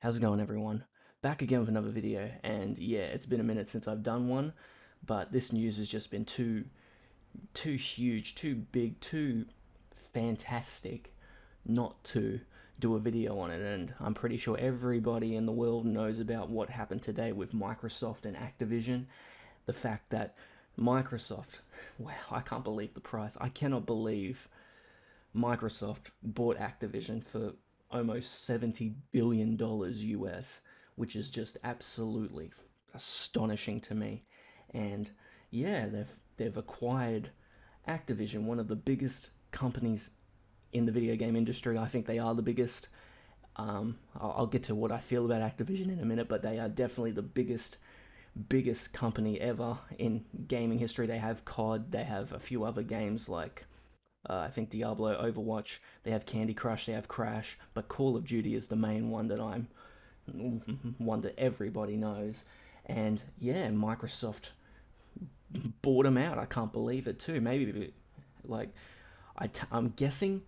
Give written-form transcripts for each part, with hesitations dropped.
How's it going, everyone? Back again with another video, and yeah, it's been a minute since I've done one, but this news has just been too huge, too big, too fantastic not to do a video on it, and I'm pretty sure everybody in the world knows about what happened today with Microsoft and Activision. The fact that Microsoft, wow, I can't believe the price. I cannot believe Microsoft bought Activision for almost $70 billion US, which is just absolutely astonishing to me. And yeah, they've acquired Activision, one of the biggest companies in the video game industry. I think they are the biggest. I'll get to what I feel about Activision in a minute, but they are definitely the biggest company ever in gaming history. They have COD, they have a few other games like I think Diablo, Overwatch, they have Candy Crush, they have Crash, but Call of Duty is the main one that one that everybody knows. And yeah, Microsoft bought them out. I can't believe it too. Maybe like I'm guessing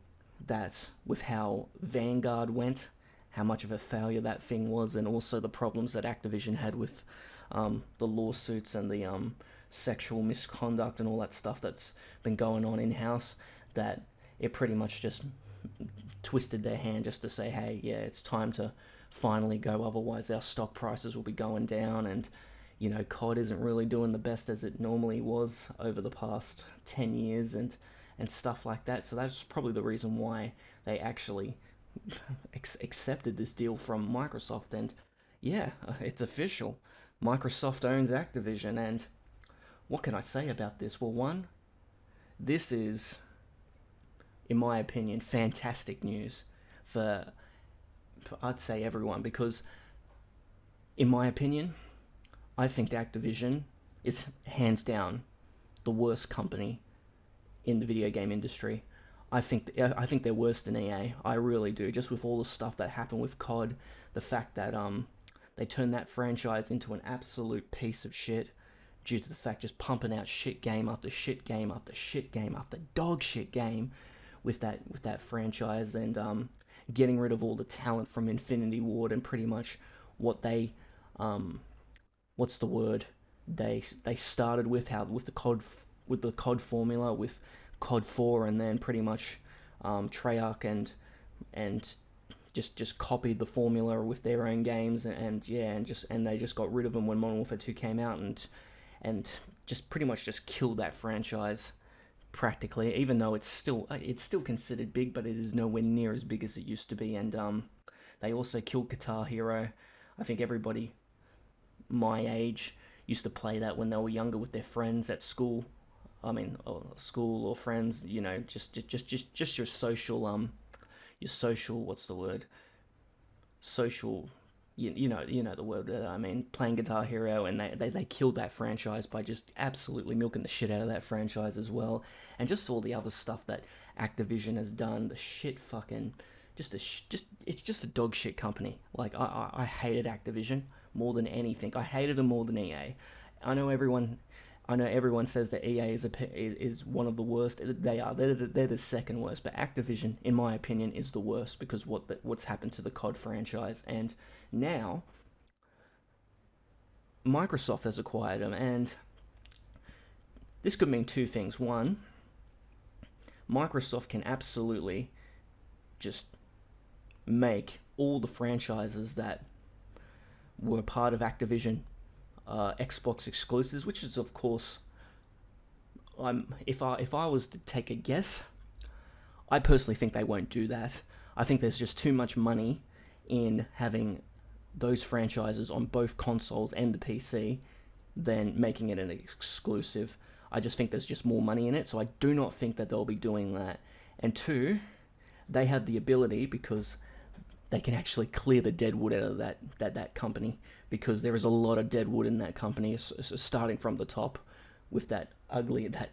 that with how Vanguard went, how much of a failure that thing was, and also the problems that Activision had with the lawsuits and the sexual misconduct and all that stuff that's been going on in house, that it pretty much just twisted their hand just to say, hey, yeah, it's time to finally go. Otherwise, our stock prices will be going down, and COD isn't really doing the best as it normally was over the past 10 years and stuff like that. So that's probably the reason why they actually accepted this deal from Microsoft. And yeah, it's official. Microsoft owns Activision, and what can I say about this? Well, one, this is, in my opinion, fantastic news for I'd say everyone, because in my opinion, I think Activision is hands down the worst company in the video game industry. I think they're worse than EA. I really do. Just with all the stuff that happened with COD, the fact that they turned that franchise into an absolute piece of shit due to the fact just pumping out shit game after shit game after shit game after dog shit game with that franchise, and getting rid of all the talent from Infinity Ward, and pretty much what they what's the word, they started with, how with the COD formula with COD 4, and then pretty much Treyarch and just copied the formula with their own games, and yeah, and they just got rid of them when Modern Warfare 2 came out, and just pretty much just killed that franchise practically. Even though it's still considered big, but it is nowhere near as big as it used to be. And they also killed Guitar Hero. I think everybody my age used to play that when they were younger with their friends at school. I mean, or school or friends. Just your social, what's the word? Social. You know the word that I mean. Playing Guitar Hero, and they killed that franchise by just absolutely milking the shit out of that franchise as well, and just all the other stuff that Activision has done. The shit fucking, just it's just a dog shit company. Like I hated Activision more than anything. I hated them more than EA. I know everyone. I know everyone says that EA is one of the worst. They are. They're the second worst. But Activision, in my opinion, is the worst, because what's happened to the COD franchise, and now Microsoft has acquired them, and this could mean two things. One, Microsoft can absolutely just make all the franchises that were part of Activision Xbox exclusives, which is of course, if I was to take a guess, I personally think they won't do that. I think there's just too much money in having those franchises on both consoles and the PC than making it an exclusive. I just think there's just more money in it, so I do not think that they'll be doing that. And two, they have the ability, because they can actually clear the deadwood out of that company, because there is a lot of deadwood in that company, starting from the top with that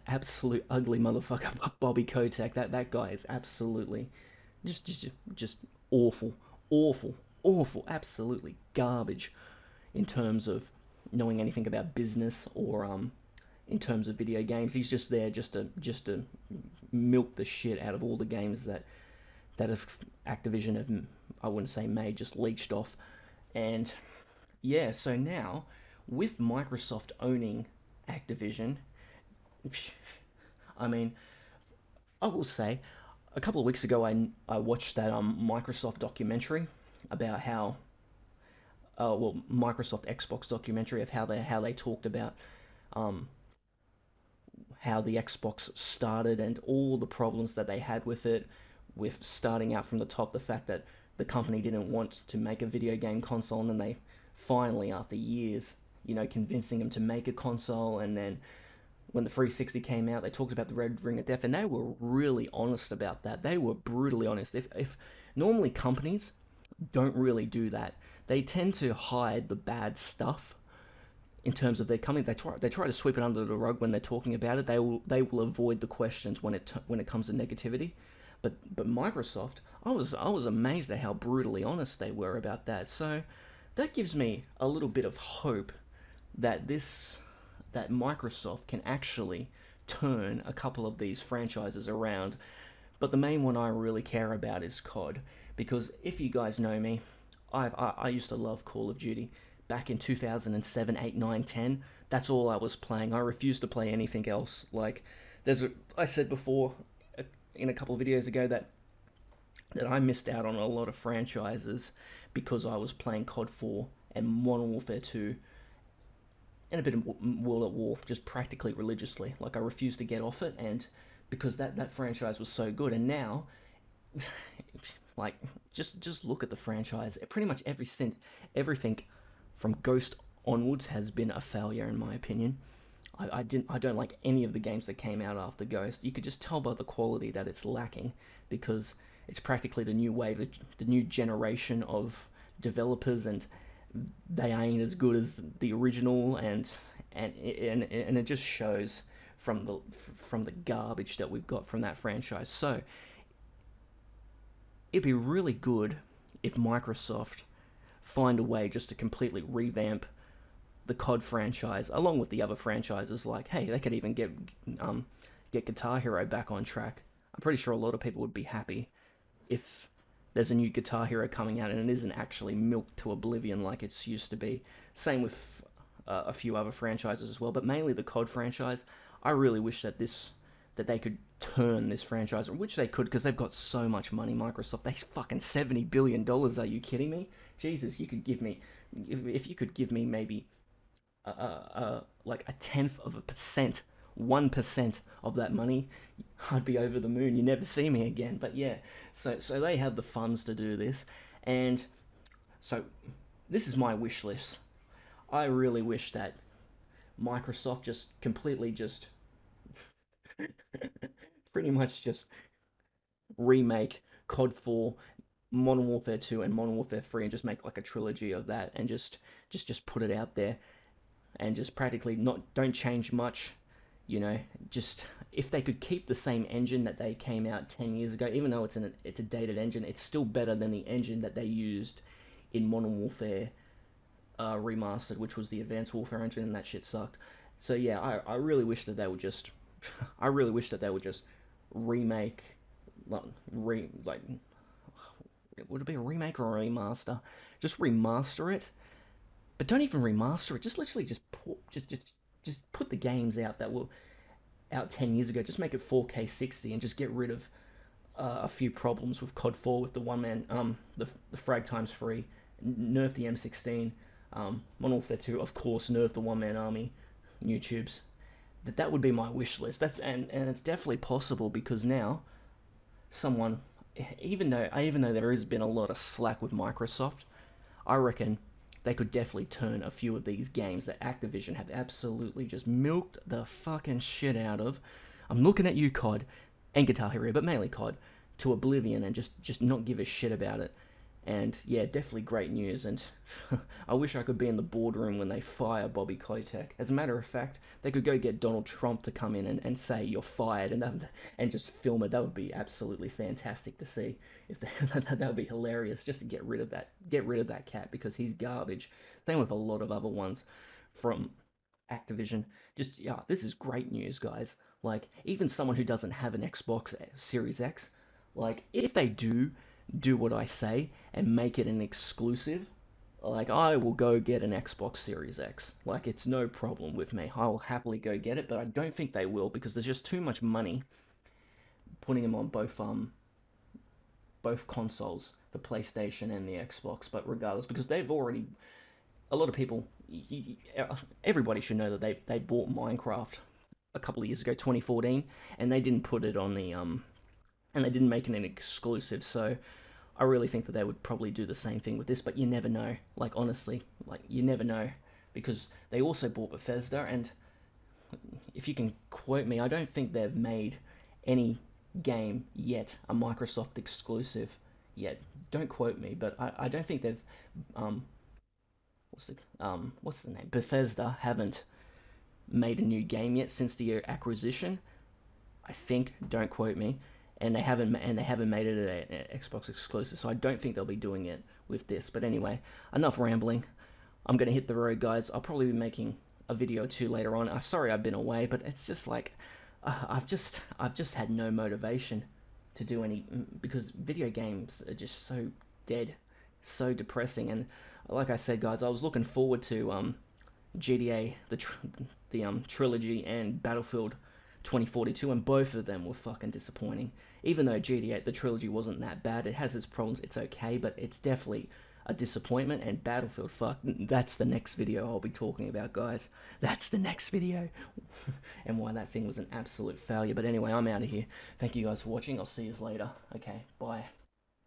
absolute ugly motherfucker Bobby Kotick. That guy is absolutely just awful, awful, awful, absolutely garbage in terms of knowing anything about business, or in terms of video games. He's just there just to milk the shit out of all the games that have Activision have, I wouldn't say made, just leached off And yeah, so now with Microsoft owning Activision, I mean, I will say, a couple of weeks ago, I watched that Microsoft documentary about how, Microsoft Xbox documentary of how they talked about um, how the Xbox started and all the problems that they had with it, with starting out from the top, the fact that the company didn't want to make a video game console, and then they finally, after years, convincing them to make a console, and then when the 360 came out, they talked about the red ring of death, and they were really honest about that. They were brutally honest. If normally companies don't really do that, they tend to hide the bad stuff in terms of their company. They try to sweep it under the rug when they're talking about it. They will avoid the questions when it comes to negativity. But Microsoft, I was amazed at how brutally honest they were about that. So that gives me a little bit of hope that that Microsoft can actually turn a couple of these franchises around. But the main one I really care about is COD, because if you guys know me, I used to love Call of Duty. Back in 2007, 8, 9, 10, that's all I was playing. I refused to play anything else. Like, I said before in a couple of videos ago that I missed out on a lot of franchises because I was playing COD 4 and Modern Warfare 2 and a bit of World at War, just practically religiously. Like, I refused to get off it, and because that franchise was so good. And now, like, just look at the franchise. Pretty much everything from Ghost onwards has been a failure in my opinion. I don't like any of the games that came out after Ghost. You could just tell by the quality that it's lacking, because it's practically the new wave, the new generation of developers, and they ain't as good as the original, and it just shows from the garbage that we've got from that franchise. So it'd be really good if Microsoft find a way just to completely revamp the COD franchise, along with the other franchises. Like, hey, they could even get Guitar Hero back on track. I'm pretty sure a lot of people would be happy if there's a new Guitar Hero coming out and it isn't actually milked to oblivion like it's used to be. Same with a few other franchises as well, but mainly the COD franchise. I really wish that they could turn this franchise, which they could, because they've got so much money. Microsoft, they fucking $70 billion. Are you kidding me? Jesus, you could give me, if you could give me maybe like a tenth of a percent, 1% of that money, I'd be over the moon. You never see me again. But yeah, so they have the funds to do this, and so this is my wish list. I really wish that Microsoft just completely just pretty much just remake COD 4, Modern Warfare 2, and Modern Warfare 3, and just make like a trilogy of that, and just put it out there, and just practically not don't change much. You know, just if they could keep the same engine that they came out 10 years ago, even though it's a dated engine, it's still better than the engine that they used in Modern Warfare Remastered, which was the Advanced Warfare engine, and that shit sucked. So yeah, I really wish that they would just, I really wish that they would just remake, like, like, would it be a remake or a remaster? Just remaster it, but don't even remaster it. Just literally just put the games out that were out 10 years ago. Just make it 4K 60 and just get rid of a few problems with COD 4 with the one man, the frag times free, nerf the M16, Modern Warfare 2, of course, nerf the one man army, new tubes. That would be my wish list. And it's definitely possible, because now someone, even though there has been a lot of slack with Microsoft, I reckon they could definitely turn a few of these games that Activision have absolutely just milked the fucking shit out of. I'm looking at you, COD, and Guitar Hero, but mainly COD, to oblivion, and just not give a shit about it. And yeah, definitely great news. And I wish I could be in the boardroom when they fire Bobby Kotick. As a matter of fact, they could go get Donald Trump to come in and say you're fired, and just film it. That would be absolutely fantastic to see. If they, that would be hilarious, just to get rid of that cat, because he's garbage. Same with a lot of other ones from Activision. Just, yeah, this is great news, guys. Like, even someone who doesn't have an Xbox Series X, like, if they do what I say and make it an exclusive, Like, I will go get an Xbox Series X. Like, it's no problem with me. I will happily go get it, but I don't think they will because there's just too much money putting them on both consoles, the PlayStation and the Xbox. But regardless, because they've already a lot of people, everybody should know that they bought Minecraft a couple of years ago, 2014, and they didn't put it on the and they didn't make it an exclusive. So I really think that they would probably do the same thing with this, but you never know. Like, honestly, like, you never know, because they also bought Bethesda, and if you can quote me, I don't think they've made any game yet a Microsoft exclusive yet. Don't quote me, but I don't think they've um what's the name, Bethesda haven't made a new game yet since the acquisition. I think, don't quote me, and they haven't made it an Xbox exclusive, so I don't think they'll be doing it with this. But anyway, enough rambling. I'm gonna hit the road, guys. I'll probably be making a video or two later on. Sorry I've been away, but it's just like I've just had no motivation to do any, because video games are just so dead, so depressing. And like I said, guys, I was looking forward to GTA, the trilogy, and Battlefield 2042, and both of them were fucking disappointing. Even though GTA the trilogy wasn't that bad, it has its problems. It's okay, but it's definitely a disappointment. And Battlefield, fuck, that's the next video I'll be talking about, guys. That's the next video, and why that thing was an absolute failure. But anyway, I'm out of here. Thank you guys for watching. I'll see you later. Okay, bye.